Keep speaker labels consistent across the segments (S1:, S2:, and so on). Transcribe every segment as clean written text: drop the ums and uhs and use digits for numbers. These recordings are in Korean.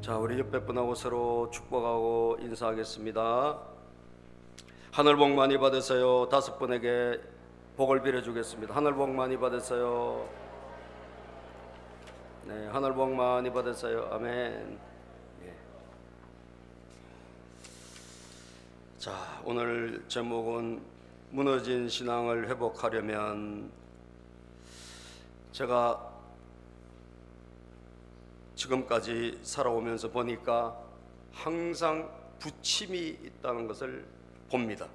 S1: 자, 우리 옆에 분하고 서로 축복하고 인사하겠습니다. 하늘 복 많이 받으세요. 5분에게 복을 빌어주겠습니다. 하늘 복 많이 받으세요. 네, 하늘 복 많이 받으세요. 아멘. 예. 자, 오늘 제목은 무너진 신앙을 회복하려면. 제가 지금까지 살아오면서 보니까 항상 부침이 있다는 것을 봅니다.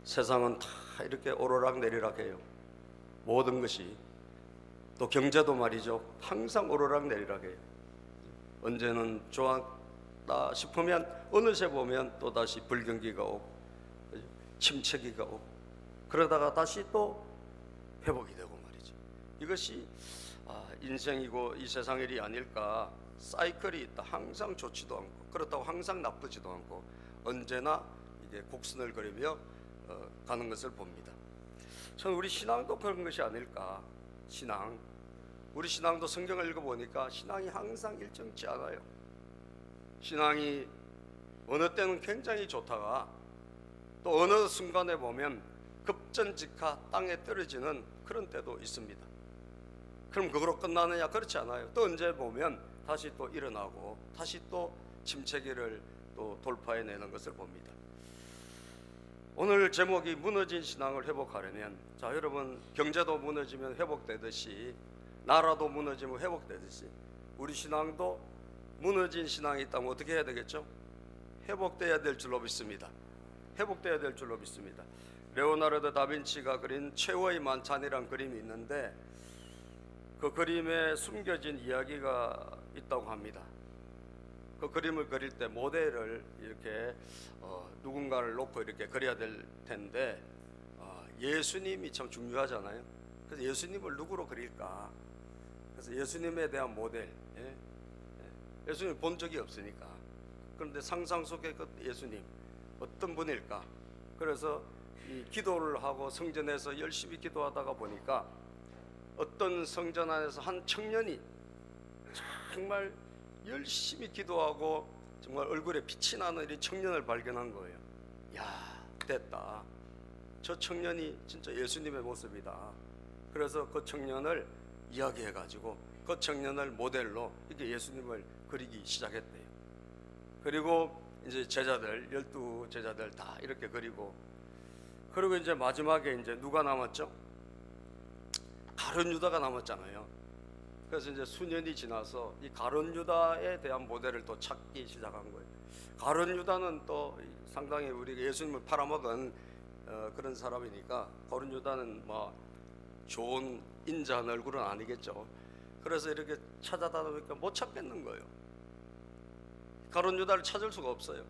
S1: 세상은 다 이렇게 오르락 내리락 해요. 모든 것이, 또 경제도 말이죠, 항상 오르락 내리락 해요. 언제는 좋았다 싶으면 어느새 보면 또다시 불경기가 오고 침체기가 오고, 그러다가 다시 또 회복이 되고 말이죠. 이것이 인생이고 이 세상 일이 아닐까. 사이클이 있다. 항상 좋지도 않고 그렇다고 항상 나쁘지도 않고 언제나 이게 곡선을 그리며 가는 것을 봅니다. 저는 우리 신앙도 그런 것이 아닐까. 우리 신앙도 성경을 읽어보니까 신앙이 항상 일정치 않아요. 신앙이 어느 때는 굉장히 좋다가 또 어느 순간에 보면 급전직하 땅에 떨어지는 그런 때도 있습니다. 그럼 그거로 끝나느냐? 그렇지 않아요. 또 언제 보면 다시 또 일어나고 다시 또 침체기를 또 돌파해내는 것을 봅니다. 오늘 제목이 무너진 신앙을 회복하려면, 자, 여러분, 경제도 무너지면 회복되듯이, 나라도 무너지면 회복되듯이, 우리 신앙도 무너진 신앙이 있다면 어떻게 해야 되겠죠? 회복돼야 될 줄로 믿습니다. 회복돼야 될 줄로 믿습니다. 레오나르도 다빈치가 그린 최후의 만찬이란 그림이 있는데, 그 그림에 숨겨진 이야기가 있다고 합니다. 그 그림을 그릴 때 모델을 이렇게 누군가를 놓고 이렇게 그려야 될 텐데, 예수님이 참 중요하잖아요. 그래서 예수님을 누구로 그릴까? 그래서 예수님에 대한 모델, 예수님 본 적이 없으니까. 그런데 상상 속에 그 예수님 어떤 분일까? 그래서 이 기도를 하고 성전에서 열심히 기도하다가 보니까 어떤 성전 안에서 한 청년이 정말 열심히 기도하고 정말 얼굴에 빛이 나는 이 청년을 발견한 거예요. 야, 됐다. 저 청년이 진짜 예수님의 모습이다. 그래서 그 청년을 이야기해가지고 그 청년을 모델로 이렇게 예수님을 그리기 시작했대요. 그리고 이제 제자들, 12제자들 다 이렇게 그리고 이제 마지막에 이제 누가 남았죠? 가룟 유다가 남았잖아요. 그래서 이제 수년이 지나서 이 가룟 유다에 대한 모델을 또 찾기 시작한 거예요. 가룟 유다는 또 상당히 우리가 예수님을 팔아먹은 그런 사람이니까 가룟 유다는 뭐 좋은 인자한 얼굴은 아니겠죠. 그래서 이렇게 찾아다 보니까 못 찾겠는 거예요. 가룟 유다를 찾을 수가 없어요.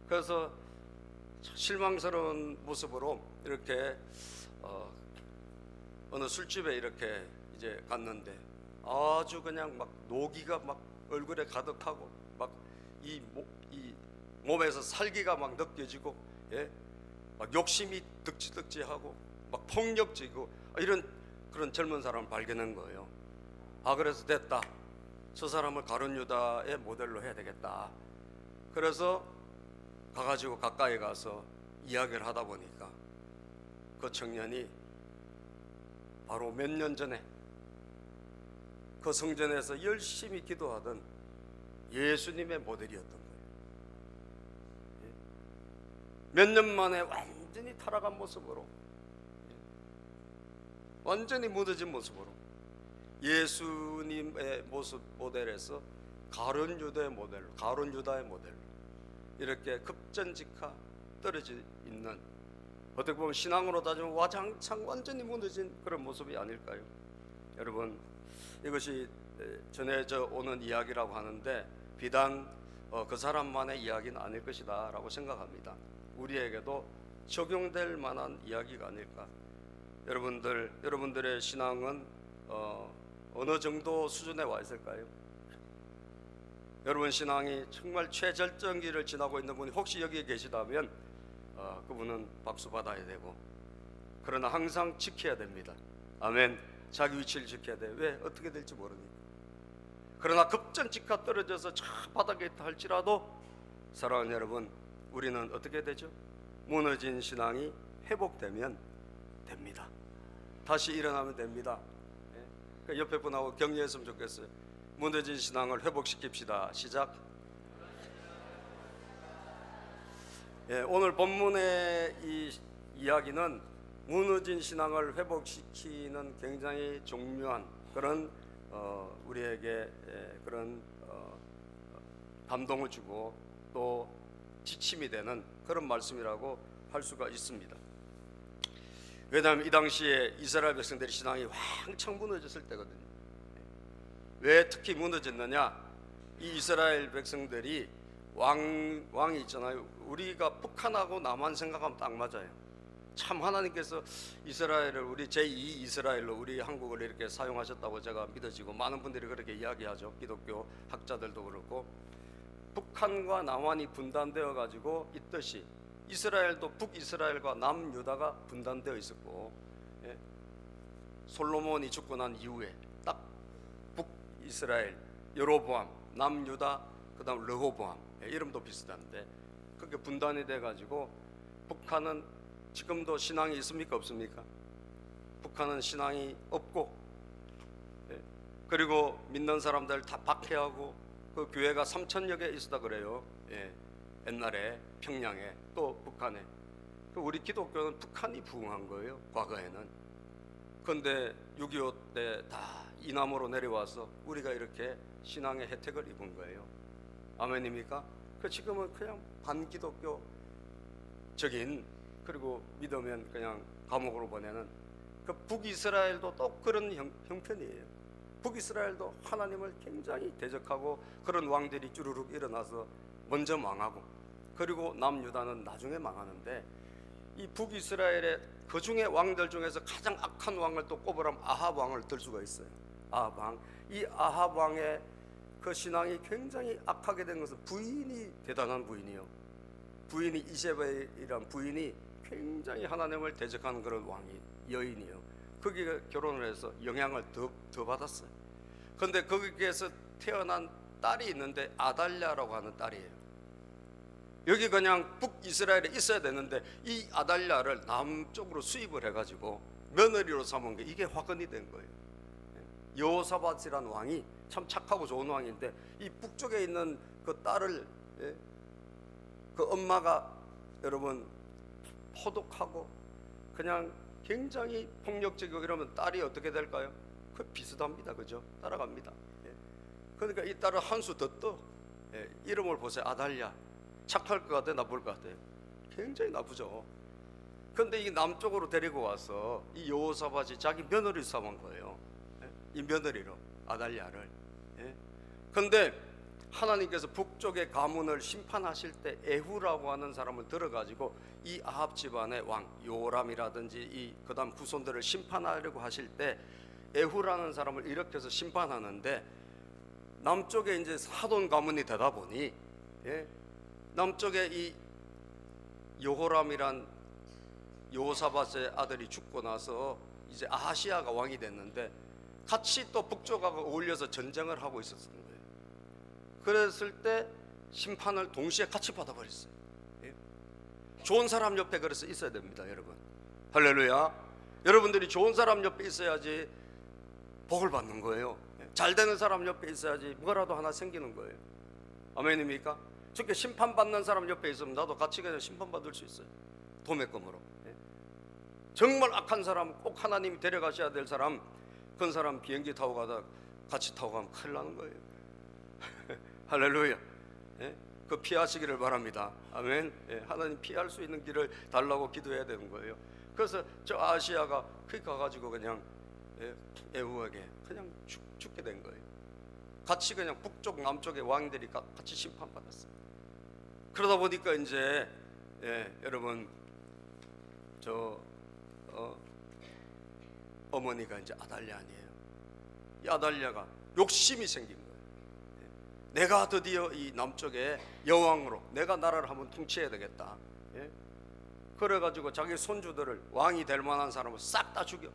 S1: 그래서 실망스러운 모습으로 이렇게 어느 술집에 이렇게 이제 갔는데 아주 그냥 막 노기가 막 얼굴에 가득하고 막 이 몸에서 살기가 막 느껴지고, 막 욕심이 득지득지하고 막 폭력적이고 이런 그런 젊은 사람을 발견한 거예요. 그래서 됐다. 저 사람을 가룟 유다의 모델로 해야 되겠다. 그래서 가가지고 가까이 가서 이야기를 하다 보니까 그 청년이 바로 몇 년 전에 그 성전에서 열심히 기도하던 예수님의 모델이었던 거예요. 몇 년 만에 완전히 타락한 모습으로, 완전히 무너진 모습으로 예수님의 모습 모델에서 가룟 유다의 모델로 이렇게 급전직하 떨어져 있는, 어떻게 보면 신앙으로 따지면 와장창 완전히 무너진 그런 모습이 아닐까요? 여러분, 이것이 전해져 오는 이야기라고 하는데 비단 그 사람만의 이야기는 아닐 것이다 라고 생각합니다. 우리에게도 적용될 만한 이야기가 아닐까. 여러분들의 신앙은 어느 정도 수준에 와 있을까요? 여러분 신앙이 정말 최절정기를 지나고 있는 분이 혹시 여기에 계시다면 그분은 박수 받아야 되고, 그러나 항상 지켜야 됩니다. 아멘. 자기 위치를 지켜야 돼. 왜? 어떻게 될지 모르니까. 그러나 급전직하 떨어져서 저 바닥에 있다 할지라도 사랑하는 여러분, 우리는 어떻게 되죠? 무너진 신앙이 회복되면 됩니다. 다시 일어나면 됩니다. 예? 옆에 분하고 격려했으면 좋겠어요. 무너진 신앙을 회복시킵시다. 시작. 예, 오늘 본문의 이 이야기는 무너진 신앙을 회복시키는 굉장히 중요한 그런 우리에게 그런 감동을 주고 또 지침이 되는 그런 말씀이라고 할 수가 있습니다. 왜냐하면 이 당시에 이스라엘 백성들의 신앙이 왕창 무너졌을 때거든요. 왜 특히 무너졌느냐? 이 이스라엘 백성들이 왕이 있잖아요. 우리가 북한하고 남한 생각하면 딱 맞아요. 참 하나님께서 이스라엘을 우리 제2 이스라엘로 우리 한국을 이렇게 사용하셨다고 제가 믿어지고 많은 분들이 그렇게 이야기하죠. 기독교 학자들도 그렇고 북한과 남한이 분단되어 가지고 있듯이 이스라엘도 북이스라엘과 남유다가 분단되어 있었고, 예? 솔로몬이 죽고 난 이후에 딱 북이스라엘 여로보암, 남유다, 그 다음 르호보암, 예, 이름도 비슷한데 그렇게 분단이 돼 가지고 북한은 지금도 신앙이 있습니까 없습니까? 북한은 신앙이 없고, 예? 그리고 믿는 사람들 다 박해하고 그 교회가 3,000여 개 있었다 그래요. 예. 옛날에 평양에 또 북한에. 우리 기독교는 북한이 부흥한 거예요. 과거에는. 그런데 6.25 때 다 이남으로 내려와서 우리가 이렇게 신앙의 혜택을 입은 거예요. 아멘입니까? 그 지금은 그냥 반기독교적인, 그리고 믿으면 그냥 감옥으로 보내는 그 북이스라엘도 또 그런 형편이에요. 북이스라엘도 하나님을 굉장히 대적하고 그런 왕들이 쭈루룩 일어나서 먼저 망하고, 그리고 남유다는 나중에 망하는데 이 북이스라엘의 그 중에 왕들 중에서 가장 악한 왕을 또 꼽으라면 아합 왕을 들 수가 있어요. 아합 왕. 이 아합 왕의 그 신앙이 굉장히 악하게 된 것은 부인이 대단한 부인이요. 부인이 이세벨이란 부인이 굉장히 하나님을 대적하는 그런 왕이 여인이요. 거기에 결혼을 해서 영향을 더 받았어요. 그런데 거기에서 태어난 딸이 있는데 아달랴라고 하는 딸이에요. 여기 그냥 북이스라엘에 있어야 되는데 이 아달랴를 남쪽으로 수입을 해가지고 며느리로 삼은 게 이게 화근이 된 거예요. 여호사밧이라는 왕이 참 착하고 좋은 왕인데 이 북쪽에 있는 그 딸을, 그 엄마가 여러분 포독하고 그냥 굉장히 폭력적이고 이러면 딸이 어떻게 될까요? 그 비슷합니다. 그죠? 따라갑니다. 그러니까 이 딸은 한 수 더 떠. 이름을 보세요. 아달랴. 착할 것 같아요? 나쁠 것 같아요? 굉장히 나쁘죠. 그런데 이 남쪽으로 데리고 와서 이 여호사밧이 자기 며느리 삼은 거예요. 이 며느리로 아달랴를. 그런데 하나님께서 북쪽의 가문을 심판하실 때 에후라고 하는 사람을 들어가지고 이 아합 집안의 왕 요람이라든지 이 그다음 후손들을 심판하려고 하실 때 에후라는 사람을 일으켜서 심판하는데 남쪽에 이제 사돈 가문이 되다 보니, 남쪽에 이 여호람이란 여호사밧의 아들이 죽고 나서 이제 아하시아가 왕이 됐는데 같이 또 북쪽하고 어울려서 전쟁을 하고 있었던 거예요. 그랬을 때 심판을 동시에 같이 받아버렸어요. 좋은 사람 옆에 그래서 있어야 됩니다, 여러분. 할렐루야. 여러분들이 좋은 사람 옆에 있어야지 복을 받는 거예요. 잘 되는 사람 옆에 있어야지 뭐라도 하나 생기는 거예요. 아멘입니까? 저렇게 심판받는 사람 옆에 있으면 나도 같이 그냥 심판받을 수 있어요. 도매금으로. 정말 악한 사람, 꼭 하나님이 데려가셔야 될 사람, 그런 사람 비행기 타고 가다 같이 타고 가면 큰일 나는 거예요. 할렐루야. 그 피하시기를 바랍니다. 아멘. 하나님 피할 수 있는 길을 달라고 기도해야 되는 거예요. 그래서 저 아시아가 거기 가가지고 그냥 에후에게 그냥 죽게 된 거예요. 같이 그냥 북쪽 남쪽의 왕들이 같이 심판받았어요. 그러다 보니까 이제 여러분 저 어머니가 이제 아달랴 아니에요. 이 아달랴가 욕심이 생긴 거예요. 내가 드디어 이 남쪽의 여왕으로 내가 나라를 한번 통치해야 되겠다. 그래가지고 자기 손주들을 왕이 될 만한 사람을 싹 다 죽여.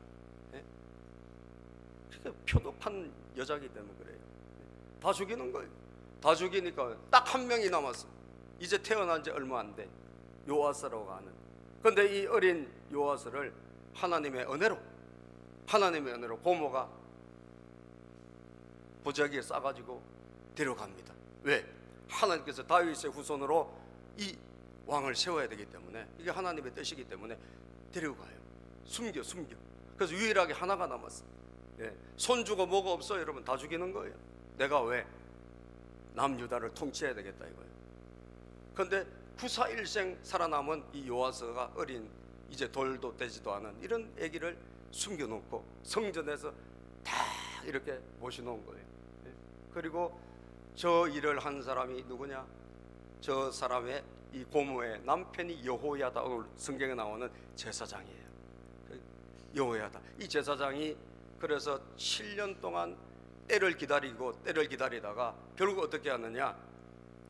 S1: 그러니까 표독한 여자기 때문에 그래요. 다 죽이는 거예요. 다 죽이니까 딱 한 명이 남았어. 이제 태어난 지 얼마 안 돼. 요아스라고 하는. 그런데 이 어린 요아스를 하나님의 은혜로 고모가 보자기에 싸가지고 데려갑니다. 왜? 하나님께서 다윗의 후손으로 이 왕을 세워야 되기 때문에, 이게 하나님의 뜻이기 때문에 데려가요. 숨겨. 그래서 유일하게 하나가 남았어. 예. 손주고 뭐가 없어. 여러분 다 죽이는 거예요. 내가 왜 남유다를 통치해야 되겠다 이거예요. 그런데 구사일생 살아남은 이 요아스가 어린, 이제 돌도 되지도 않은 이런 아기를 숨겨놓고 성전에서 다 이렇게 모셔놓은 거예요. 예. 그리고 저 일을 한 사람이 누구냐? 저 사람의 이 고모의 남편이 여호야다. 오늘 성경에 나오는 제사장이에요. 여호야다. 이 제사장이 그래서 7년 동안 때를 기다리다가 결국 어떻게 하느냐?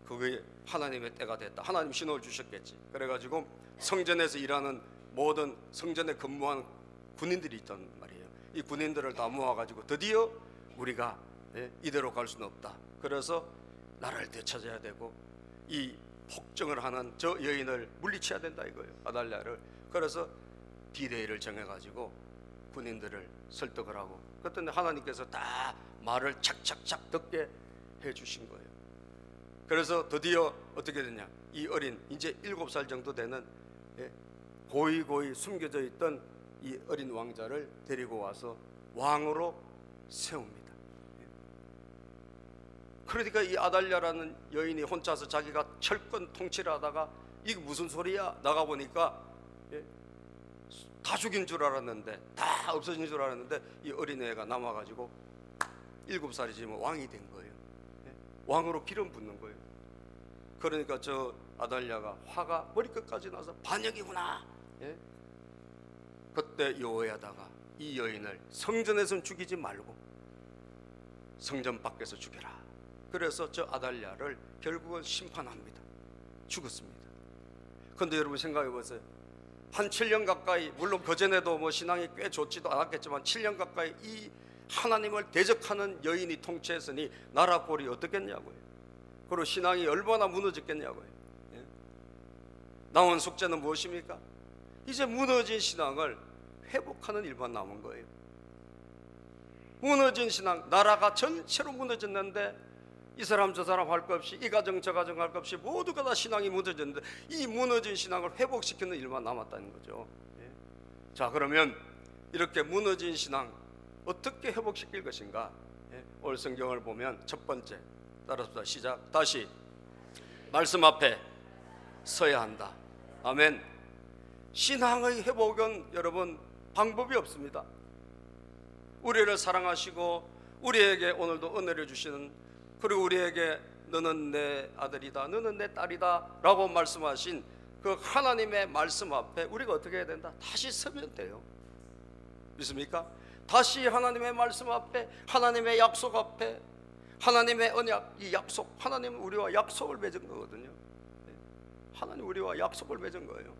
S1: 그게 하나님의 때가 됐다. 하나님 신호를 주셨겠지. 그래가지고 성전에서 일하는 모든 성전에 근무한 군인들이 있단 말이에요. 이 군인들을 다 모아가지고 드디어 우리가 이대로 갈 수는 없다. 그래서 나라를 되찾아야 되고 이 폭정을 하는 저 여인을 물리쳐야 된다 이거예요. 아달랴를. 그래서 디데이를 정해가지고 군인들을 설득을 하고, 그랬더니 하나님께서 다 말을 착착착 듣게 해주신 거예요. 그래서 드디어 어떻게 됐냐? 이 어린 이제 7살 정도 되는 고이 숨겨져 있던 이 어린 왕자를 데리고 와서 왕으로 세웁니다. 그러니까 이 아달랴라는 여인이 혼자서 자기가 철권 통치를 하다가 이게 무슨 소리야? 나가보니까 다 죽인 줄 알았는데, 다 없어진 줄 알았는데 이 어린애가 남아가지고 7살이지만 왕이 된 거예요. 왕으로 기름 붓는 거예요. 그러니까 저 아달랴가 화가 머리끝까지 나서 반역이구나. 그때 여호야다가 이 여인을 성전에서는 죽이지 말고 성전 밖에서 죽여라. 그래서 저 아달랴를 결국은 심판합니다. 죽었습니다. 그런데 여러분 생각해 보세요. 한 7년 가까이, 물론 그전에도 뭐 신앙이 꽤 좋지도 않았겠지만 7년 가까이 이 하나님을 대적하는 여인이 통치했으니 나라 꼴이 어떻겠냐고요. 그리고 신앙이 얼마나 무너졌겠냐고요. 나온 숙제는 무엇입니까? 이제 무너진 신앙을 회복하는 일만 남은 거예요. 무너진 신앙, 나라가 전체로 무너졌는데 이 사람 저 사람 할 것 없이, 이 가정 저 가정 할 것 없이 모두가 다 신앙이 무너졌는데 이 무너진 신앙을 회복시키는 일만 남았다는 거죠. 자, 그러면 이렇게 무너진 신앙 어떻게 회복시킬 것인가? 오늘 성경을 보면 첫 번째, 따라서 시작. 다시 말씀 앞에 서야 한다. 아멘. 신앙의 회복은 여러분 방법이 없습니다. 우리를 사랑하시고 우리에게 오늘도 은혜를 주시는, 그리고 우리에게 너는 내 아들이다, 너는 내 딸이다 라고 말씀하신 그 하나님의 말씀 앞에 우리가 어떻게 해야 된다? 다시 서면 돼요. 믿습니까? 다시 하나님의 말씀 앞에, 하나님의 약속 앞에, 하나님의 언약, 이 약속, 하나님은 우리와 약속을 맺은 거거든요. 하나님 우리와 약속을 맺은 거예요.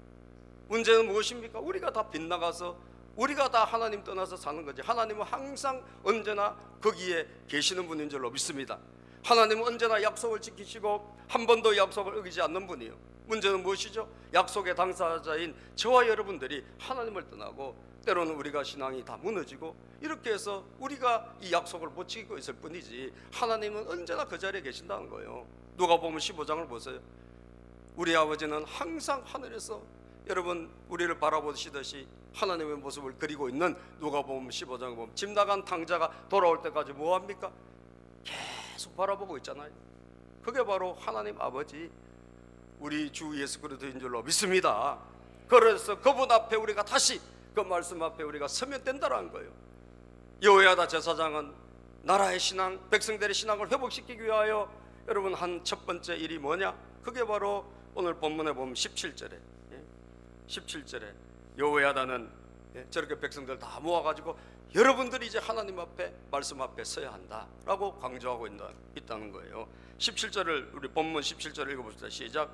S1: 문제는 무엇입니까? 우리가 다 빗나가서, 우리가 다 하나님 떠나서 사는 거지. 하나님은 항상 언제나 거기에 계시는 분인 줄로 믿습니다. 하나님은 언제나 약속을 지키시고 한 번도 약속을 어기지 않는 분이에요. 문제는 무엇이죠? 약속의 당사자인 저와 여러분들이 하나님을 떠나고 때로는 우리가 신앙이 다 무너지고 이렇게 해서 우리가 이 약속을 못 지키고 있을 뿐이지 하나님은 언제나 그 자리에 계신다는 거예요. 누가복음 15장을 보세요. 우리 아버지는 항상 하늘에서 여러분 우리를 바라보시듯이 하나님의 모습을 그리고 있는 누가복음 15장을 보면 집 나간 탕자가 돌아올 때까지 뭐합니까? 계속 바라보고 있잖아요. 그게 바로 하나님 아버지, 우리 주 예수 그리스도인 줄로 믿습니다. 그래서 그분 앞에 우리가 다시 그 말씀 앞에 우리가 서면 된다는 거예요. 여호야다 제사장은 나라의 신앙, 백성들의 신앙을 회복시키기 위하여 여러분 한 첫 번째 일이 뭐냐? 그게 바로 오늘 본문에 보면 17절에 여호야다는 저렇게 백성들 다 모아가지고 여러분들이 이제 하나님 앞에 말씀 앞에 서야 한다라고 강조하고 있다는 거예요. 17절을 우리 본문 17절 읽어봅시다. 시작.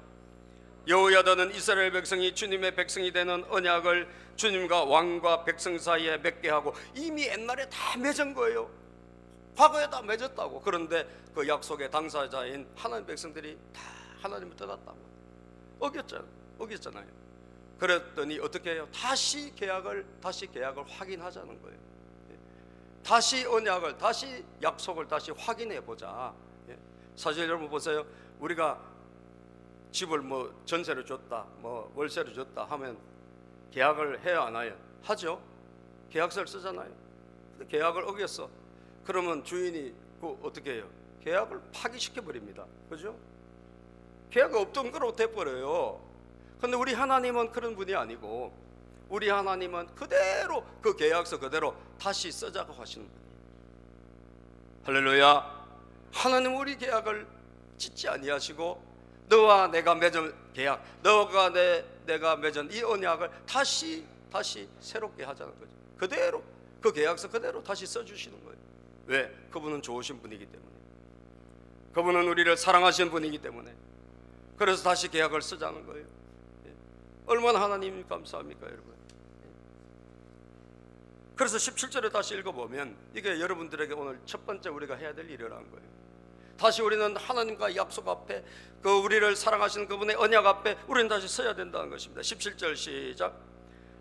S1: 여호야다는 이스라엘 백성이 주님의 백성이 되는 언약을 주님과 왕과 백성 사이에 맺게 하고, 이미 옛날에 다 맺은 거예요. 과거에 다 맺었다고. 그런데 그 약속의 당사자인 하나님 백성들이 다 하나님을 떠났다고. 어겼잖아요. 그랬더니 어떻게 해요? 다시 계약을 확인하자는 거예요. 다시 언약을, 다시 약속을 다시 확인해 보자. 사실 여러분 보세요. 우리가 집을 뭐 전세로 줬다, 뭐 월세로 줬다 하면 계약을 해야 하나요? 하죠. 계약서를 쓰잖아요. 근데 계약을 어겼어. 그러면 주인이 어떻게 해요? 계약을 파기시켜 버립니다. 그죠? 계약이 없던 거로 돼버려요. 근데 우리 하나님은 그런 분이 아니고, 우리 하나님은 그대로 그 계약서 그대로 다시 쓰자고 하시는 분이에요. 할렐루야. 하나님 우리 계약을 찢지 아니하시고 너와 내가 맺은 계약, 너가 내가 맺은 이 언약을 다시 새롭게 하자는 거죠. 그대로 그 계약서 그대로 다시 써주시는 거예요. 왜? 그분은 좋으신 분이기 때문에, 그분은 우리를 사랑하시는 분이기 때문에. 그래서 다시 계약을 쓰자는 거예요. 얼마나 하나님 감사합니까 여러분. 그래서 17절에 다시 읽어보면 이게 여러분들에게 오늘 첫 번째 우리가 해야 될 일이라는 거예요. 다시 우리는 하나님과 약속 앞에, 그 우리를 사랑하시는 그분의 언약 앞에 우리는 다시 서야 된다는 것입니다. 17절 시작.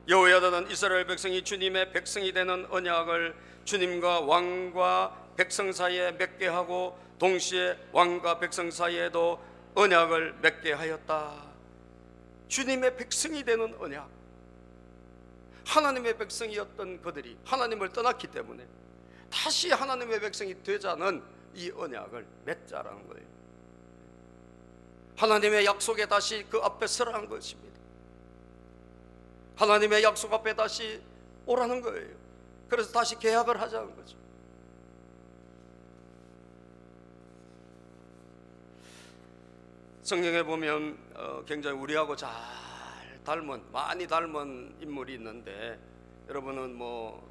S1: 여호야다는 이스라엘 백성이 주님의 백성이 되는 언약을 주님과 왕과 백성 사이에 맺게 하고 동시에 왕과 백성 사이에도 언약을 맺게 하였다. 주님의 백성이 되는 언약. 하나님의 백성이었던 그들이 하나님을 떠났기 때문에 다시 하나님의 백성이 되자는 이 언약을 맺자라는 거예요. 하나님의 약속에 다시 그 앞에 서라는 것입니다. 하나님의 약속 앞에 다시 오라는 거예요. 그래서 다시 계약을 하자는 거죠. 성경에 보면 굉장히 우리하고 잘 닮은, 많이 닮은 인물이 있는데, 여러분은 뭐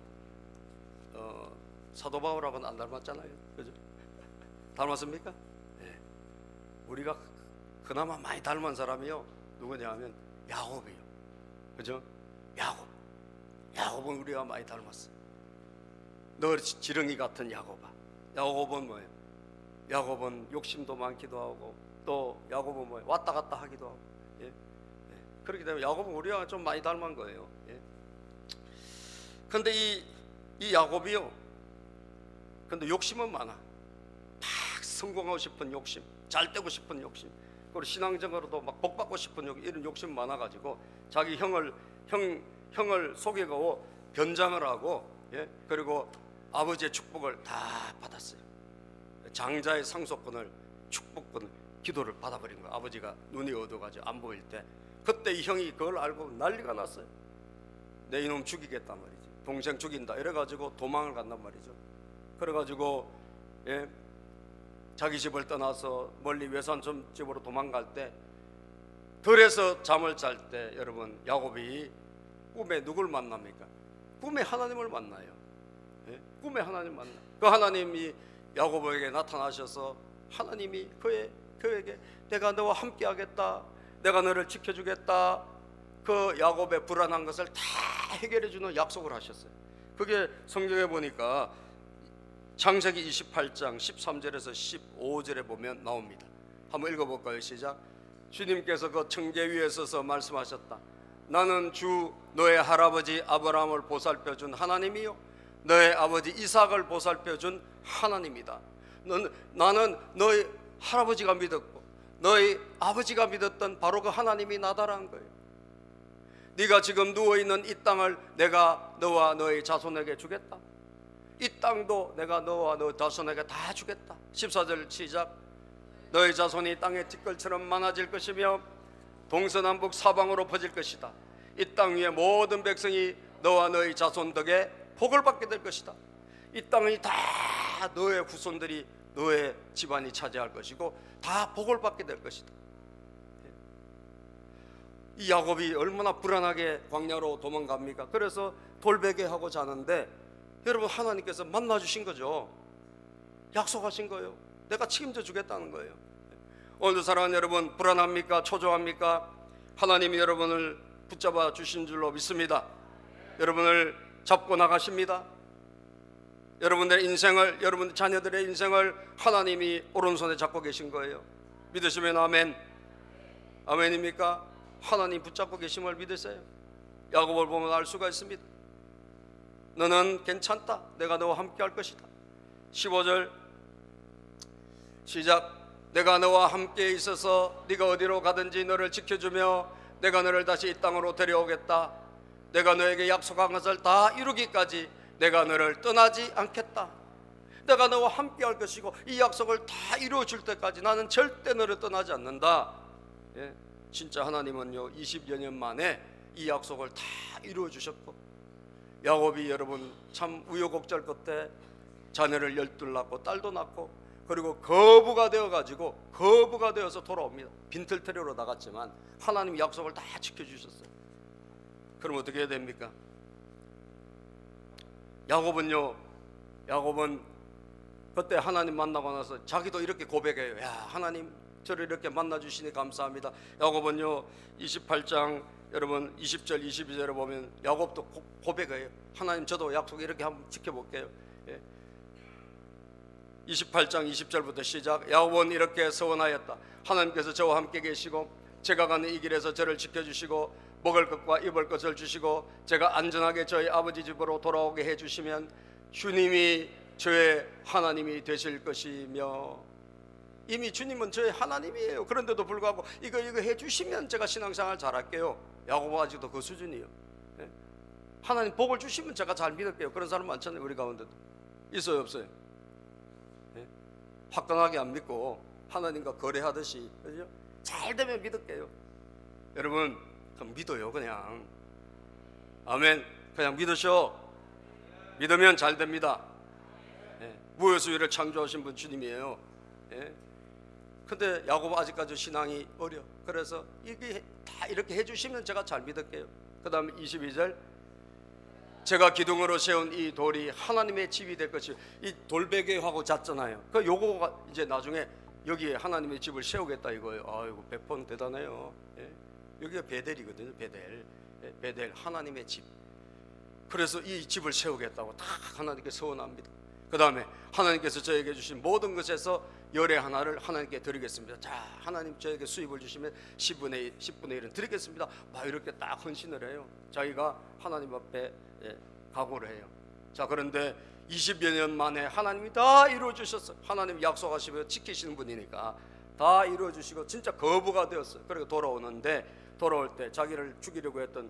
S1: 사도 바울하고는 안 닮았잖아요. 그죠? 닮았습니까? 네. 우리가 그나마 많이 닮은 사람이요, 누구냐 하면 야곱이요. 그죠? 야곱은 우리가 많이 닮았어. 너 지렁이 같은 야곱아. 야곱은 뭐예요? 야곱은 욕심도 많기도 하고, 또 야곱은 뭐예요? 왔다 갔다 하기도 하고. 예? 그렇기 때문에 야곱은 우리가 좀 많이 닮은 거예요. 예? 근데 이 야곱이요, 근데 욕심은 많아. 막 성공하고 싶은 욕심, 잘 되고 싶은 욕심, 그리고 신앙적으로도 막 복받고 싶은 욕심, 이런 욕심 많아가지고 자기 형을 속이고 변장을 하고, 예? 그리고 아버지의 축복을 다 받았어요. 장자의 상속권을, 축복권을, 기도를 받아버린 거예요. 아버지가 눈이 어두워가지고 안 보일 때, 그때 이 형이 그걸 알고 난리가 났어요. 내 이놈 죽이겠단 말이지, 동생 죽인다 이래가지고 도망을 간단 말이죠. 그래가지고 예? 자기 집을 떠나서 멀리 외산 집으로 도망갈 때, 들에서 잠을 잘 때 여러분, 야곱이 꿈에 누굴 만납니까? 꿈에 하나님을 만나요. 예? 꿈에 하나님 만나. 그 하나님이 야곱에게 나타나셔서 하나님이 그에게 내가 너와 함께 하겠다, 내가 너를 지켜주겠다, 그 야곱의 불안한 것을 다 해결해 주는 약속을 하셨어요. 그게 성경에 보니까 창세기 28장 13절에서 15절에 보면 나옵니다. 한번 읽어볼까요? 시작. 주님께서 그 청계 위에 서서 말씀하셨다. 나는 주 너의 할아버지 아브라함을 보살펴준 하나님이요, 너의 아버지 이삭을 보살펴준 하나님이다. 나는 너의 할아버지가 믿었고 너희 아버지가 믿었던 바로 그 하나님이 나다라는 거예요. 네가 지금 누워있는 이 땅을 내가 너와 너의 자손에게 주겠다. 이 땅도 내가 너와 너 자손에게 다 주겠다. 14절 시작. 너의 자손이 땅의 티끌처럼 많아질 것이며 동서남북 사방으로 퍼질 것이다. 이 땅 위에 모든 백성이 너와 너의 자손 덕에 복을 받게 될 것이다. 이 땅이 다 너의 후손들이, 너의 집안이 차지할 것이고 다 복을 받게 될 것이다. 이 야곱이 얼마나 불안하게 광야로 도망갑니까? 그래서 돌베개하고 자는데 여러분, 하나님께서 만나주신 거죠. 약속하신 거예요. 내가 책임져 주겠다는 거예요. 오늘도 사랑하는 여러분, 불안합니까? 초조합니까? 하나님이 여러분을 붙잡아 주신 줄로 믿습니다. 여러분을 잡고 나가십니다. 여러분들의 인생을, 여러분 자녀들의 인생을 하나님이 오른손에 잡고 계신 거예요. 믿으시면 아멘. 아멘입니까? 하나님 붙잡고 계심을 믿으세요. 야고보를 보면 알 수가 있습니다. 너는 괜찮다. 내가 너와 함께 할 것이다. 15절 시작. 내가 너와 함께 있어서 네가 어디로 가든지 너를 지켜주며 내가 너를 다시 이 땅으로 데려오겠다. 내가 너에게 약속한 것을 다 이루기까지 내가 너를 떠나지 않겠다. 내가 너와 함께 할 것이고 이 약속을 다 이루어 줄 때까지 나는 절대 너를 떠나지 않는다. 예, 진짜 하나님은요 20여 년 만에 이 약속을 다 이루어 주셨고, 야곱이 여러분 참 우여곡절 끝에 자녀를 12 낳고 딸도 낳고, 그리고 거부가 되어서 돌아옵니다. 빈털터리로 나갔지만 하나님이 약속을 다 지켜주셨어요. 그럼 어떻게 해야 됩니까? 야곱은 그때 하나님 만나고 나서 자기도 이렇게 고백해요. 야, 하나님 저를 이렇게 만나주시니 감사합니다. 야곱은요 28장 여러분 20절 22절에 보면 야곱도 고백해요. 하나님 저도 약속 이렇게 한번 지켜볼게요. 예. 28장 20절부터 시작. 야곱은 이렇게 서원하였다. 하나님께서 저와 함께 계시고 제가 가는 이 길에서 저를 지켜주시고 먹을 것과 입을 것을 주시고 제가 안전하게 저희 아버지 집으로 돌아오게 해주시면 주님이 저의 하나님이 되실 것이며, 이미 주님은 저의 하나님이에요. 그런데도 불구하고 이거 해주시면 제가 신앙생활 잘할게요. 야고보 아직도 그 수준이에요. 예? 하나님 복을 주시면 제가 잘 믿을게요. 그런 사람 많잖아요. 우리 가운데도 있어요 없어요? 예? 화끈하게 안 믿고 하나님과 거래하듯이, 그죠? 잘 되면 믿을게요. 여러분 그럼 믿어요. 그냥 아멘. 그냥 믿으셔. 믿으면 잘 됩니다. 예. 무효수위를 창조하신 분 주님이에요. 예. 근데 야고보 아직까지 신앙이 어려. 그래서 이게 다 이렇게 해주시면 제가 잘 믿을게요. 그 다음에 22절 제가 기둥으로 세운 이 돌이 하나님의 집이 될 것이, 이 돌베개하고 잤잖아요. 그 요거가 이제 나중에 여기에 하나님의 집을 세우겠다 이거예요. 아이고 100번 대단해요. 예. 여기가 베델이거든요. 베델. 예. 베델 하나님의 집. 그래서 이 집을 세우겠다고 다 하나님께 서원합니다. 그 다음에 하나님께서 저에게 주신 모든 것에서 열의 하나를 하나님께 드리겠습니다. 자, 하나님 저에게 수입을 주시면 10분의 1은 드리겠습니다. 막 이렇게 딱 헌신을 해요. 자기가 하나님 앞에 각오를 해요. 자, 그런데 20여 년 만에 하나님이 다 이루어 주셨어요. 하나님 약속하시면 지키시는 분이니까 다 이루어 주시고 진짜 거부가 되었어요. 그리고 돌아올 때 자기를 죽이려고 했던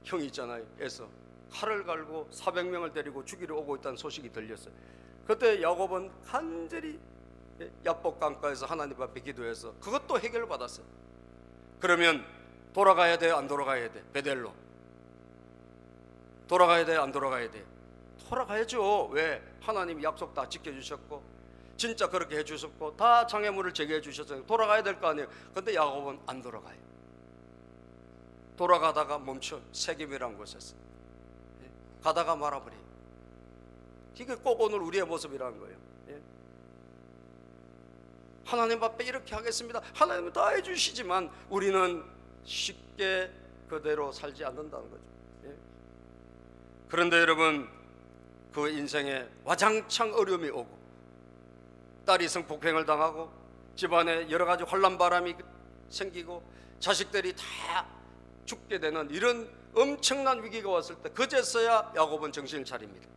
S1: 형이 있잖아요. 에서 칼을 갈고 400명을 데리고 죽이러 오고 있다는 소식이 들렸어요. 그때 야곱은 간절히 야복 강가에서 하나님 앞에 기도해서 그것도 해결받았어요. 그러면 돌아가야 돼요? 안 돌아가야 돼? 베델로 돌아가야 돼요? 안 돌아가야 돼요? 돌아가야죠. 왜? 하나님이 약속 다 지켜주셨고 진짜 그렇게 해주셨고 다 장애물을 제거해 주셨어요. 돌아가야 될 거 아니에요. 근데 야곱은 안 돌아가요. 돌아가다가 멈춰 세겜이라는 곳에서 가다가 말아버려요. 이게 꼭 오늘 우리의 모습이라는 거예요. 예? 하나님 앞에 이렇게 하겠습니다. 하나님은 다 해주시지만 우리는 쉽게 그대로 살지 않는다는 거죠. 예? 그런데 여러분 그 인생에 와장창 어려움이 오고 딸이 성폭행을 당하고 집안에 여러 가지 환란 바람이 생기고 자식들이 다 죽게 되는 이런 엄청난 위기가 왔을 때 그제서야 야곱은 정신을 차립니다.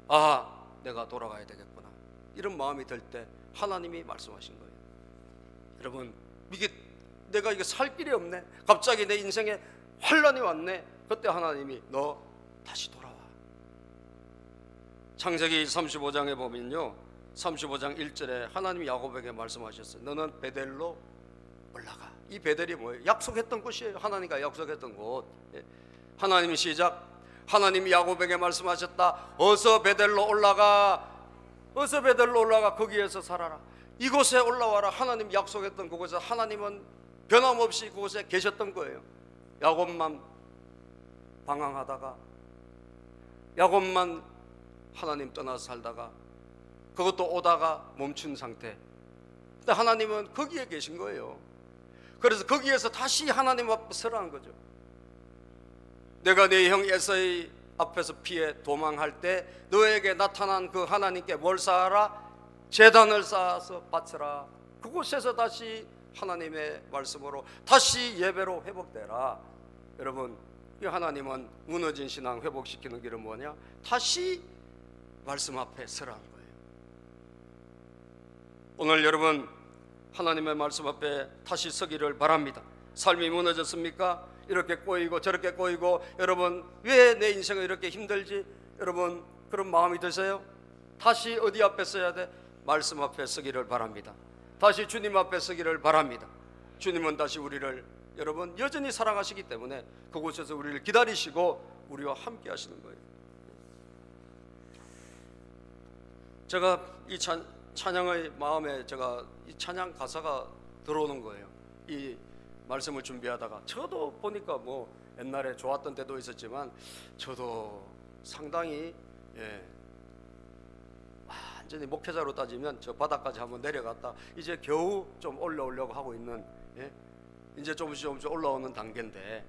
S1: 아, 내가 돌아가야 되겠구나. 이런 마음이 들 때 하나님이 말씀하신 거예요. 여러분 이게 내가 이거 살 길이 없네. 갑자기 내 인생에 환란이 왔네. 그때 하나님이 너 다시 돌아와. 창세기 35장에 보면요 35장 1절에 하나님이 야곱에게 말씀하셨어요. 너는 베델로 올라가. 이 베델이 뭐예요? 약속했던 곳이에요. 하나님과 약속했던 곳. 하나님이 시작. 하나님이 야곱에게 말씀하셨다. 어서 베델로 올라가. 어서 베델로 올라가. 거기에서 살아라. 이곳에 올라와라. 하나님 약속했던 그곳에 하나님은 변함없이 그곳에 계셨던 거예요. 야곱만 방황하다가 야곱만 하나님 떠나서 살다가 그것도 오다가 멈춘 상태. 근데 하나님은 거기에 계신 거예요. 그래서 거기에서 다시 하나님 앞에 서라는 거죠. 내가 네 형 에서의 앞에서 피해 도망할 때 너에게 나타난 그 하나님께 뭘 쌓아라? 제단을 쌓아서 바쳐라. 그곳에서 다시 하나님의 말씀으로 다시 예배로 회복되라. 여러분, 이 하나님은 무너진 신앙 회복시키는 길은 뭐냐? 다시 말씀 앞에 서라는 거예요. 오늘 여러분 하나님의 말씀 앞에 다시 서기를 바랍니다. 삶이 무너졌습니까? 이렇게 꼬이고 저렇게 꼬이고, 여러분 왜 내 인생은 이렇게 힘들지? 여러분 그런 마음이 드세요? 다시 어디 앞에 서야 돼? 말씀 앞에 서기를 바랍니다. 다시 주님 앞에 서기를 바랍니다. 주님은 다시 우리를 여러분 여전히 사랑하시기 때문에 그곳에서 우리를 기다리시고 우리와 함께 하시는 거예요. 제가 이 찬양의 마음에 제가 이 찬양 가사가 들어오는 거예요. 이 말씀을 준비하다가 저도 보니까 뭐 옛날에 좋았던 때도 있었지만 저도 상당히 완전히 목회자로 따지면 저 바닥까지 한번 내려갔다 이제 겨우 좀 올라오려고 하고 있는, 이제 조금씩 올라오는 단계인데,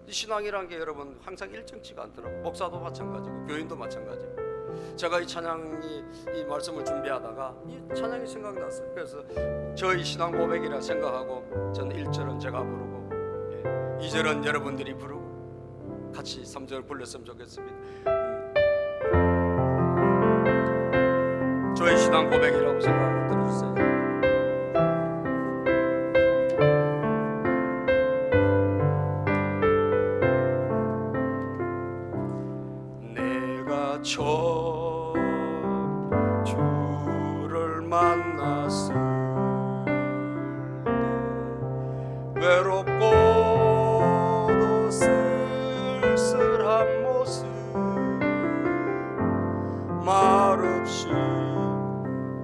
S1: 이 신앙이란 게 여러분 항상 일정치가 않더라고요. 목사도 마찬가지고 교인도 마찬가지고. 제가 이 찬양이 이 말씀을 준비하다가 이 찬양이 생각났어요. 그래서 저희 신앙 고백이라 생각하고 저는 1절은 제가 부르고 2절은 여러분들이 부르고 같이 3절 불렀으면 좋겠습니다. 저희 신앙 고백이라고 생각하고 들어주세요. 내가 처음 주를 만났을 때 외롭고도 쓸쓸한 모습 말없이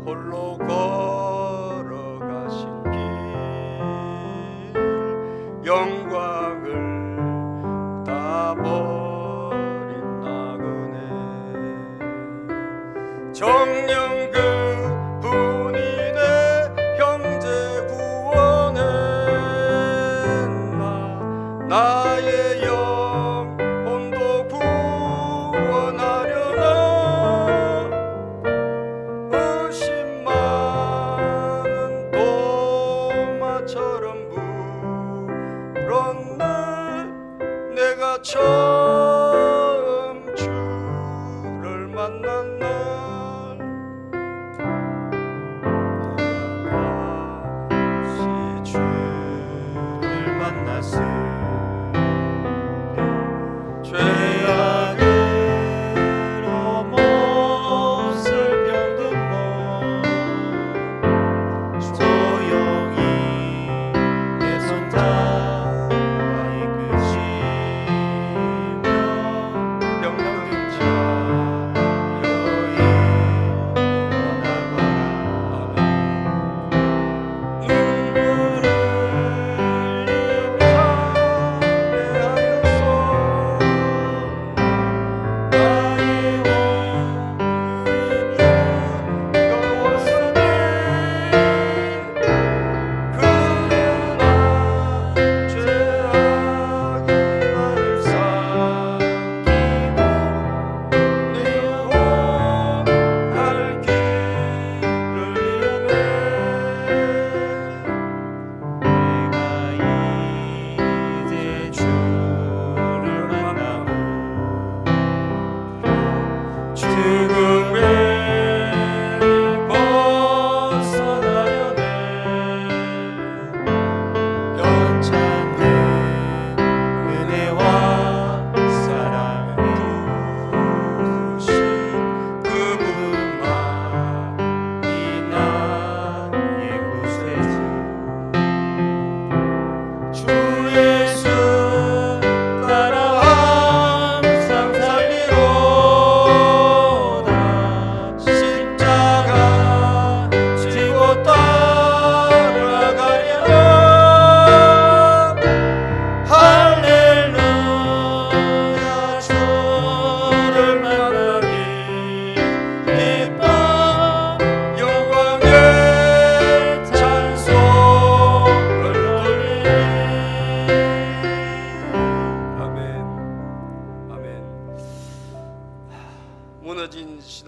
S1: 홀로 걸어가신 길 영광을 다 버린 나그네 정녕 그분이 내 형제 구원했나 나의 영혼도 구원하려나 내가 처음 주를 만난 날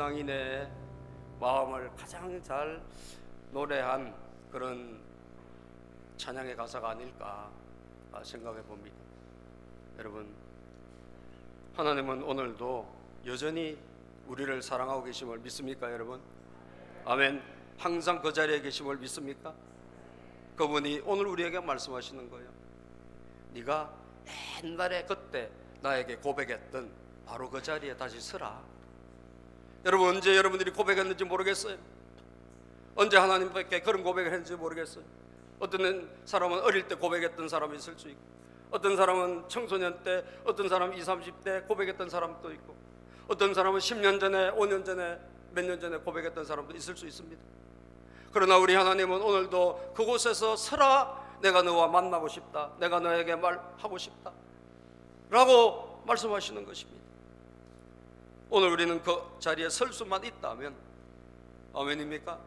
S1: 신앙인의 마음을 가장 잘 노래한 그런 찬양의 가사가 아닐까 생각해 봅니다. 여러분, 하나님은 오늘도 여전히 우리를 사랑하고 계심을 믿습니까, 여러분? 아멘. 항상 그 자리에 계심을 믿습니까? 그분이 오늘 우리에게 말씀하시는 거예요. 네가 옛날에 그때 나에게 고백했던 바로 그 자리에 다시 서라. 여러분, 언제 여러분들이 고백했는지 모르겠어요. 언제 하나님께 그런 고백을 했는지 모르겠어요. 어떤 사람은 어릴 때 고백했던 사람이 있을 수 있고, 어떤 사람은 청소년 때, 어떤 사람은 20, 30대 고백했던 사람도 있고, 어떤 사람은 10년 전에, 5년 전에, 몇 년 전에 고백했던 사람도 있을 수 있습니다. 그러나 우리 하나님은 오늘도 그곳에서 서라, 내가 너와 만나고 싶다, 내가 너에게 말하고 싶다 라고 말씀하시는 것입니다. 오늘 우리는 그 자리에 설 수만 있다면 아멘입니까?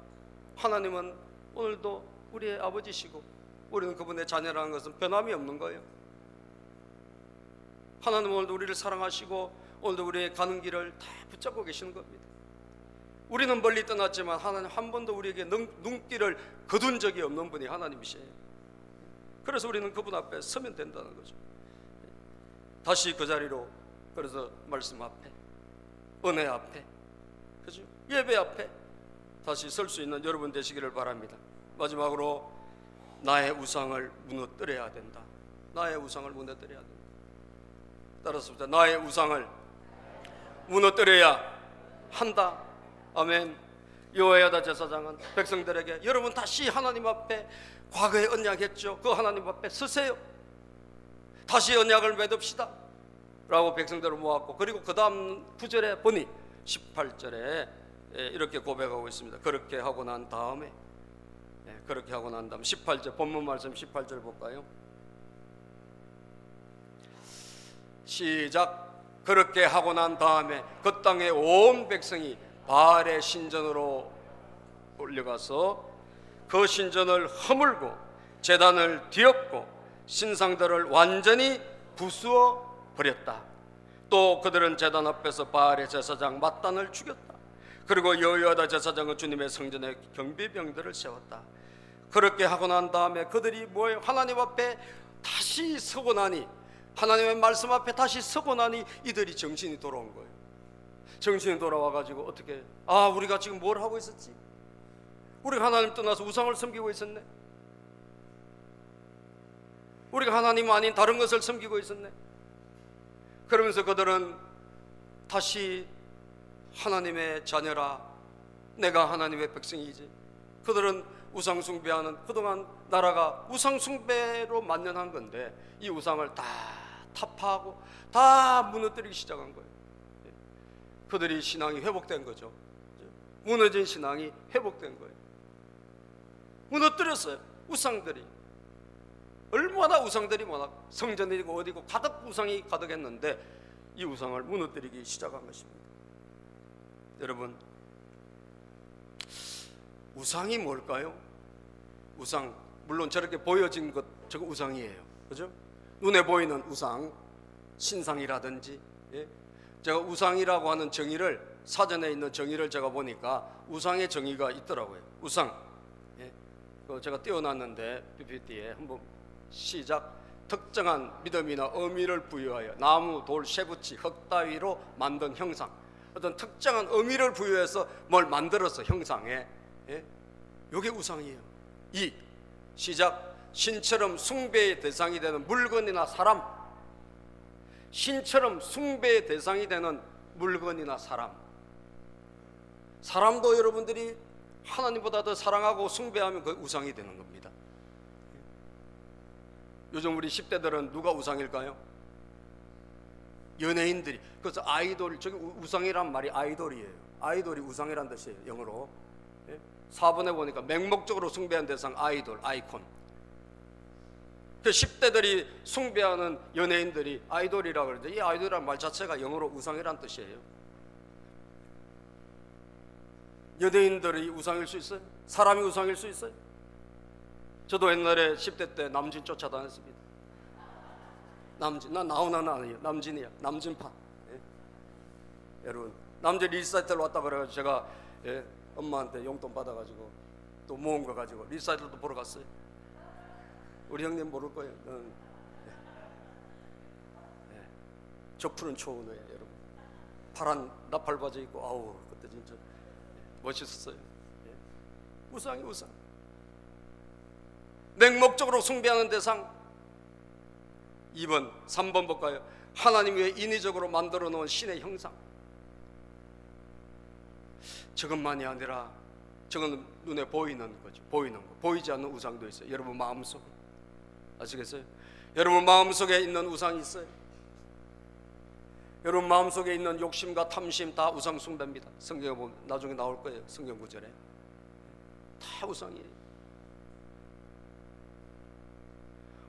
S1: 하나님은 오늘도 우리의 아버지시고 우리는 그분의 자녀라는 것은 변함이 없는 거예요. 하나님은 오늘도 우리를 사랑하시고 오늘도 우리의 가는 길을 다 붙잡고 계시는 겁니다. 우리는 멀리 떠났지만 하나님 한 번도 우리에게 눈길을 거둔 적이 없는 분이 하나님이시에요. 그래서 우리는 그분 앞에 서면 된다는 거죠. 다시 그 자리로, 그래서 말씀 앞에, 은혜 앞에, 그죠? 예배 앞에 다시 설 수 있는 여러분 되시기를 바랍니다. 마지막으로 나의 우상을 무너뜨려야 된다. 나의 우상을 무너뜨려야 된다. 따라서 나의 우상을 무너뜨려야 한다. 아멘. 여호야다 제사장은 백성들에게 여러분 다시 하나님 앞에 과거에 언약했죠. 그 하나님 앞에 서세요. 다시 언약을 맺읍시다 라고 백성들을 모았고, 그리고 그 다음 9절에 보니 18절에 이렇게 고백하고 있습니다. 그렇게 하고 난 다음에, 그렇게 하고 난 다음 18절, 본문 말씀 18절 볼까요? 시작. 그렇게 하고 난 다음에 그 땅의 온 백성이 바알의 신전으로 올려가서 그 신전을 허물고 제단을 뒤엎고 신상들을 완전히 부수어 버렸다. 또 그들은 제단 앞에서 바알의 제사장 맏단을 죽였다. 그리고 여호야다 제사장은 주님의 성전에 경비병들을 세웠다. 그렇게 하고 난 다음에 그들이 뭐예요? 하나님 앞에 다시 서고 나니, 하나님의 말씀 앞에 다시 서고 나니 이들이 정신이 돌아온 거예요. 정신이 돌아와가지고 어떻게, 우리가 지금 뭘 하고 있었지? 우리가 하나님 떠나서 우상을 섬기고 있었네. 우리가 하나님 아닌 다른 것을 섬기고 있었네. 그러면서 그들은 다시 하나님의 자녀라, 내가 하나님의 백성이지. 그들은 우상숭배하는, 그동안 나라가 우상숭배로 만연한 건데 이 우상을 다 타파하고 다 무너뜨리기 시작한 거예요. 그들이 신앙이 회복된 거죠. 무너진 신앙이 회복된 거예요. 무너뜨렸어요. 우상들이 얼마나, 우상들이 워낙 성전이고 어디고 가득 우상이 가득했는데 이 우상을 무너뜨리기 시작한 것입니다. 여러분, 우상이 뭘까요? 우상, 물론 저렇게 보여진 것, 저거 우상이에요. 그죠? 눈에 보이는 우상, 신상이라든지, 제가 우상이라고 하는 정의를, 사전에 있는 정의를 제가 보니까 우상의 정의가 있더라고요. 우상, 제가 띄워놨는데 PPT에 한번 시작. 특정한 믿음이나 의미를 부여하여 나무, 돌, 쇠붙이, 흙 따위로 만든 형상, 어떤 특정한 의미를 부여해서 뭘 만들어서 형상에, 이게 우상이에요. 2. 시작. 신처럼 숭배의 대상이 되는 물건이나 사람, 신처럼 숭배의 대상이 되는 물건이나 사람. 사람도 여러분들이 하나님보다 더 사랑하고 숭배하면 그 우상이 되는 겁니다. 요즘 우리 10대들은 누가 우상일까요? 연예인들이. 그래서 아이돌, 저기 우상이란 말이 아이돌이에요. 아이돌이 우상이란 뜻이에요, 영어로. 4번에 보니까 맹목적으로 숭배한 대상 아이돌, 아이콘. 그 10대들이 숭배하는 연예인들이 아이돌이라고 그러는데, 이 아이돌이라는 말 자체가 영어로 우상이란 뜻이에요. 연예인들이 우상일 수 있어요? 사람이 우상일 수 있어요? 저도 옛날에 10대 때 남진 쫓아다녔습니다. 남진, 난 나훈아는 아니에요. 남진이야. 남진파. 여러분, 남자 리사이틀 왔다 그래가지고 제가 엄마한테 용돈 받아가지고 또 모은 거 가지고 리사이틀도 보러 갔어요. 우리 형님 모를 거예요. 저 푸른 초원에 여러분 파란 나팔 바지 입고 아우 그때 진짜 멋있었어요. 우상이 우상. 맹목적으로 숭배하는 대상. 2번 3번 볼까요? 하나님 외에 인위적으로 만들어 놓은 신의 형상. 저것만이 아니라 저건 눈에 보이는 거죠. 보이는 거. 보이지 않는 우상도 있어요. 여러분 마음속에 아시겠어요? 여러분 마음속에 있는 우상이 있어요. 여러분 마음속에 있는 욕심과 탐심 다 우상 숭배입니다. 성경에 보면 나중에 나올 거예요. 성경 구절에 다 우상이에요.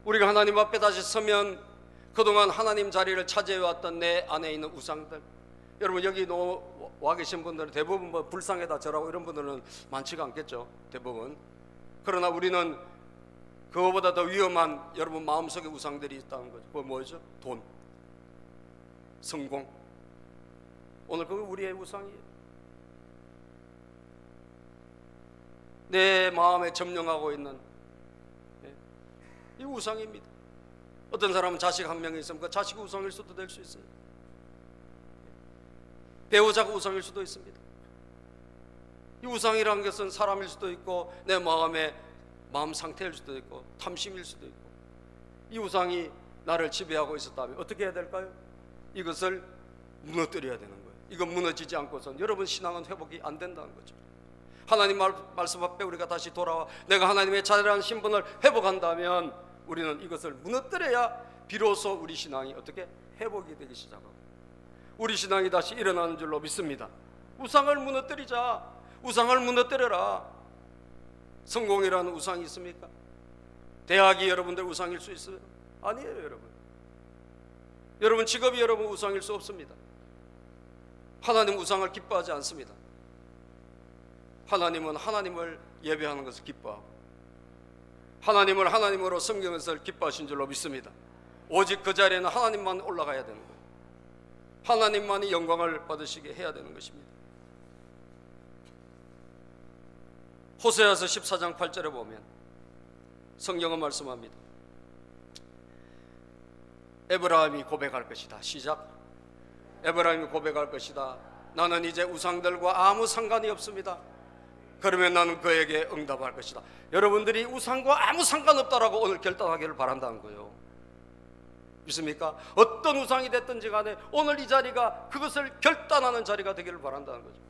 S1: 우리가 하나님 앞에 다시 서면 그동안 하나님 자리를 차지해왔던 내 안에 있는 우상들, 여러분 여기 와 계신 분들은 대부분 뭐 불상에다 절하고 이런 분들은 많지가 않겠죠. 대부분. 그러나 우리는 그거보다 더 위험한 여러분 마음속에 우상들이 있다는 거죠. 그거 뭐죠? 돈, 성공. 오늘 그거 우리의 우상이에요. 내 마음에 점령하고 있는 이 우상입니다. 어떤 사람은 자식 한 명이 있으면 그 자식이 우상일 수도 될 수 있어요. 배우자가 우상일 수도 있습니다. 이 우상이라는 것은 사람일 수도 있고 내 마음의 마음 상태일 수도 있고 탐심일 수도 있고, 이 우상이 나를 지배하고 있었다면 어떻게 해야 될까요? 이것을 무너뜨려야 되는 거예요. 이거 무너지지 않고선 여러분 신앙은 회복이 안 된다는 거죠. 하나님 말씀 앞에 우리가 다시 돌아와 내가 하나님의 자녀라는 신분을 회복한다면 우리는 이것을 무너뜨려야 비로소 우리 신앙이 어떻게 회복이 되기 시작하고 우리 신앙이 다시 일어나는 줄로 믿습니다. 우상을 무너뜨리자. 우상을 무너뜨려라. 성공이라는 우상이 있습니까? 대학이 여러분들 우상일 수 있어요? 아니에요. 여러분 직업이 여러분 우상일 수 없습니다. 하나님 우상을 기뻐하지 않습니다. 하나님은 하나님을 예배하는 것을 기뻐하고 하나님을 하나님으로 섬기는 것을 기뻐하신 줄로 믿습니다. 오직 그 자리에는 하나님만 올라가야 되는 거예요. 하나님만이 영광을 받으시게 해야 되는 것입니다. 호세아서 14장 8절에 보면 성경은 말씀합니다. 에브라임이 고백할 것이다. 시작. 에브라임이 고백할 것이다. 나는 이제 우상들과 아무 상관이 없습니다. 그러면 나는 그에게 응답할 것이다. 여러분들이 우상과 아무 상관없다라고 오늘 결단하기를 바란다는 거예요. 믿습니까? 어떤 우상이 됐든지 간에 오늘 이 자리가 그것을 결단하는 자리가 되기를 바란다는 거죠.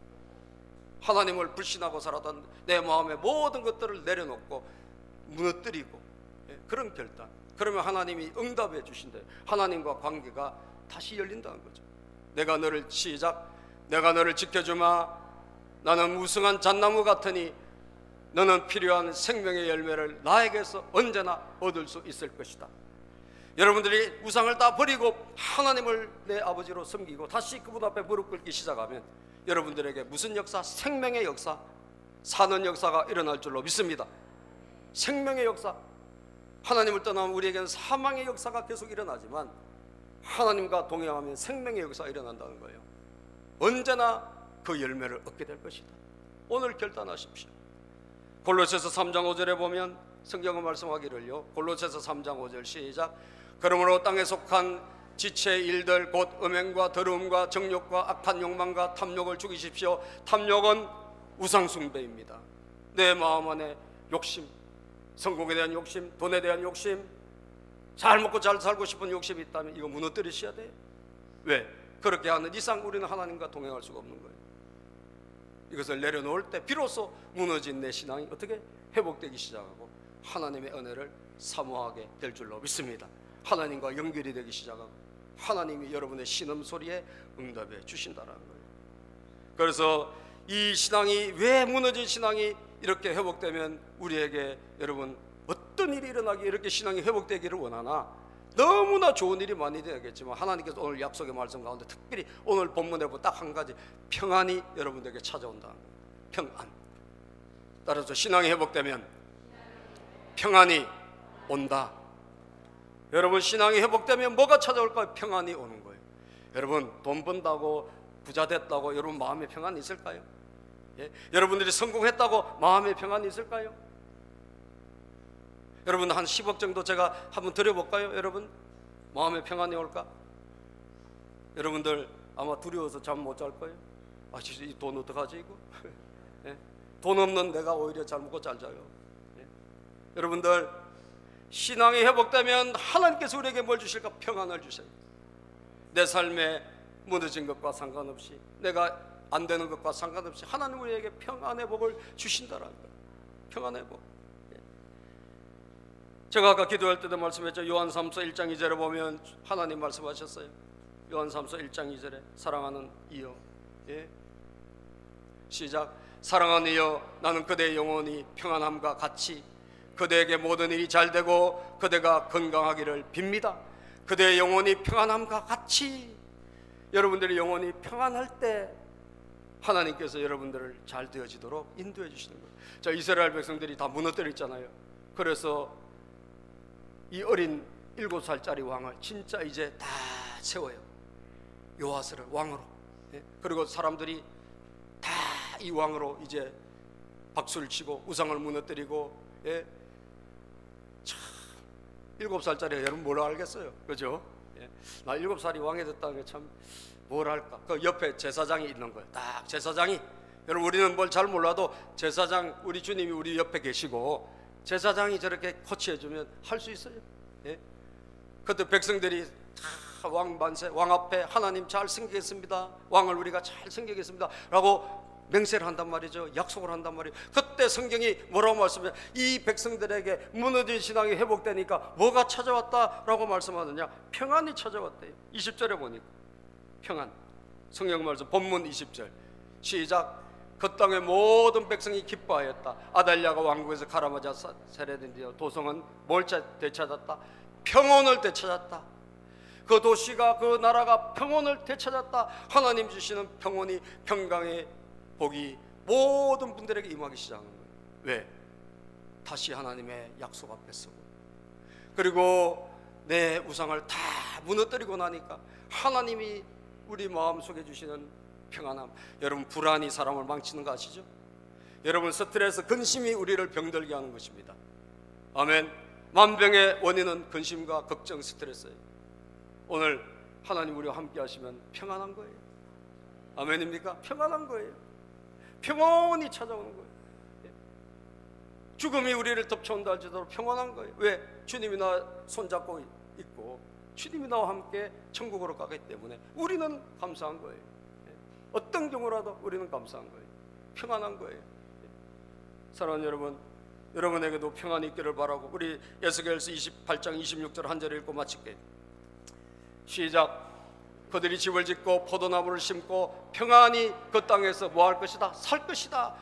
S1: 하나님을 불신하고 살았던 내 마음의 모든 것들을 내려놓고 무너뜨리고 그런 결단. 그러면 하나님이 응답해 주신대. 하나님과 관계가 다시 열린다는 거죠. 내가 너를 시작. 내가 너를 지켜주마. 나는 무성한 잣나무 같으니 너는 필요한 생명의 열매를 나에게서 언제나 얻을 수 있을 것이다. 여러분들이 우상을 다 버리고 하나님을 내 아버지로 섬기고 다시 그분 앞에 무릎 꿇기 시작하면 여러분들에게 무슨 역사? 생명의 역사, 사는 역사가 일어날 줄로 믿습니다. 생명의 역사. 하나님을 떠나면 우리에게는 사망의 역사가 계속 일어나지만 하나님과 동행하면 생명의 역사가 일어난다는 거예요. 언제나 그 열매를 얻게 될 것이다. 오늘 결단하십시오. 골로새서 3장 5절에 보면 성경은 말씀하기를요. 골로새서 3장 5절 시작. 그러므로 땅에 속한 지체의 일들 곧 음행과 더러움과 정욕과 악한 욕망과 탐욕을 죽이십시오. 탐욕은 우상숭배입니다. 내 마음 안에 욕심, 성공에 대한 욕심, 돈에 대한 욕심, 잘 먹고 잘 살고 싶은 욕심이 있다면 이거 무너뜨리셔야 돼요. 왜? 그렇게 하는 이상 우리는 하나님과 동행할 수가 없는 거예요. 이것을 내려놓을 때 비로소 무너진 내 신앙이 어떻게 회복되기 시작하고 하나님의 은혜를 사모하게 될 줄로 믿습니다. 하나님과 연결이 되기 시작하고 하나님이 여러분의 신음소리에 응답해 주신다는 거예요. 그래서 이 신앙이, 왜 무너진 신앙이 이렇게 회복되면 우리에게 여러분 어떤 일이 일어나기 이렇게 신앙이 회복되기를 원하나? 너무나 좋은 일이 많이 되겠지만 하나님께서 오늘 약속의 말씀 가운데 특별히 오늘 본문에 보면 딱 한 가지, 평안이 여러분들에게 찾아온다는 거예요. 평안. 따라서 신앙이 회복되면 평안이 온다. 여러분 신앙이 회복되면 뭐가 찾아올까요? 평안이 오는 거예요. 여러분 돈 번다고 부자 됐다고 여러분 마음에 평안이 있을까요? 예? 여러분들이 성공했다고 마음에 평안이 있을까요? 여러분 한 10억 정도 제가 한번 드려볼까요? 여러분 마음에 평안이 올까? 여러분들 아마 두려워서 잠 못 잘 거예요. 아 진짜 이 돈 어떡하지 이거? 예? 돈 없는 내가 오히려 잘 먹고 잘 자요. 예? 여러분들 신앙이 회복되면 하나님께서 우리에게 뭘 주실까? 평안을 주세요. 내 삶에 무너진 것과 상관없이, 내가 안 되는 것과 상관없이 하나님 우리에게 평안의 복을 주신다라는 거예요. 평안의 복. 제가 아까 기도할 때도 말씀했죠. 요한삼서 1장 2절에 보면 하나님 말씀하셨어요. 요한삼서 1장 2절에 사랑하는 이여, 예? 시작. 사랑하는 이여, 나는 그대의 영혼이 평안함과 같이 그대에게 모든 일이 잘되고 그대가 건강하기를 빕니다. 그대의 영혼이 평안함과 같이. 여러분들의 영혼이 평안할 때 하나님께서 여러분들을 잘 되어지도록 인도해 주시는 거예요. 자, 이스라엘 백성들이 다 무너뜨렸잖아요. 그래서 이 어린 7살짜리 왕을 진짜 이제 다 세워요. 요아스를 왕으로. 예? 그리고 사람들이 다 이 왕으로 이제 박수를 치고 우상을 무너뜨리고. 예? 참 7살짜리가 여러분 뭘 알겠어요, 그죠? 예? 나 7살이 왕이 됐다는 게 참 뭘 할까? 그 옆에 제사장이 있는 거예요. 딱 제사장이. 여러분 우리는 뭘 잘 몰라도 제사장, 우리 주님이 우리 옆에 계시고 제사장이 저렇게 코치해주면 할 수 있어요. 예? 그때 백성들이 다 왕 만세, 왕 앞에 하나님 잘 섬기겠습니다, 왕을 우리가 잘 섬기겠습니다 라고 맹세를 한단 말이죠. 약속을 한단 말이에요. 그때 성경이 뭐라고 말씀해요? 이 백성들에게 무너진 신앙이 회복되니까 뭐가 찾아왔다라고 말씀하느냐? 평안이 찾아왔대요. 20절에 보니까 평안. 성경 말씀 본문 20절 시작. 그 땅의 모든 백성이 기뻐하였다. 아달랴가 왕국에서 가라마자 세례된 도성은 뭘 되찾았다? 평온을 되찾았다. 그 도시가, 그 나라가 평온을 되찾았다. 하나님 주시는 평온이, 평강의 복이 모든 분들에게 임하기 시작하는 거예요. 왜? 다시 하나님의 약속 앞에 서고, 그리고 내 우상을 다 무너뜨리고 나니까 하나님이 우리 마음속에 주시는 평안함. 여러분 불안이 사람을 망치는 거 아시죠? 여러분 스트레스, 근심이 우리를 병들게 하는 것입니다. 아멘. 만병의 원인은 근심과 걱정, 스트레스예요. 오늘 하나님 우리와 함께 하시면 평안한 거예요. 아멘입니까? 평안한 거예요. 평온이 찾아오는 거예요. 죽음이 우리를 덮쳐온다 할지라도 평안한 거예요. 왜? 주님이 나 손잡고 있고 주님이 나와 함께 천국으로 가기 때문에 우리는 감사한 거예요. 어떤 경우라도 우리는 감사한 거예요. 평안한 거예요. 사랑하는 여러분, 여러분에게도 평안이 있기를 바라고 우리 에스겔서 28장 26절 한 절을 읽고 마칠게요. 시작. 그들이 집을 짓고 포도나무를 심고 평안히 그 땅에서 뭐 할 것이다? 살 것이다.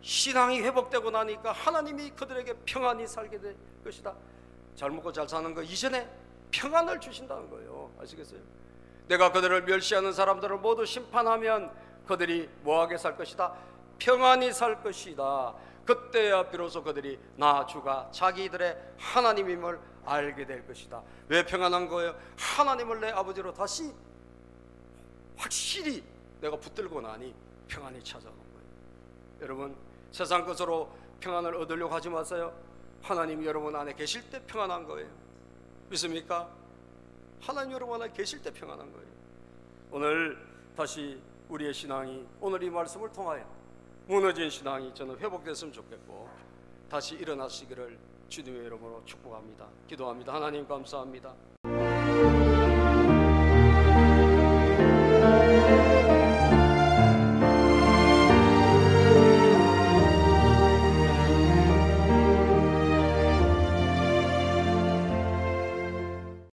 S1: 신앙이 회복되고 나니까 하나님이 그들에게 평안히 살게 될 것이다. 잘 먹고 잘 사는 거 이전에 평안을 주신다는 거예요. 아시겠어요? 내가 그들을 멸시하는 사람들을 모두 심판하면 그들이 뭐하게 살 것이다? 평안히 살 것이다. 그때야 비로소 그들이 나 주가 자기들의 하나님임을 알게 될 것이다. 왜 평안한 거예요? 하나님을 내 아버지로 다시 확실히 내가 붙들고 나니 평안이 찾아오는 거예요. 여러분 세상 것으로 평안을 얻으려고 하지 마세요. 하나님 여러분 안에 계실 때 평안한 거예요. 믿습니까? 하나님 여러분 안에 계실 때 평안한 거예요. 오늘 다시 우리의 신앙이, 오늘 이 말씀을 통하여 무너진 신앙이 저는 회복됐으면 좋겠고 다시 일어나시기를 주님의 이름으로 축복합니다. 기도합니다. 하나님 감사합니다.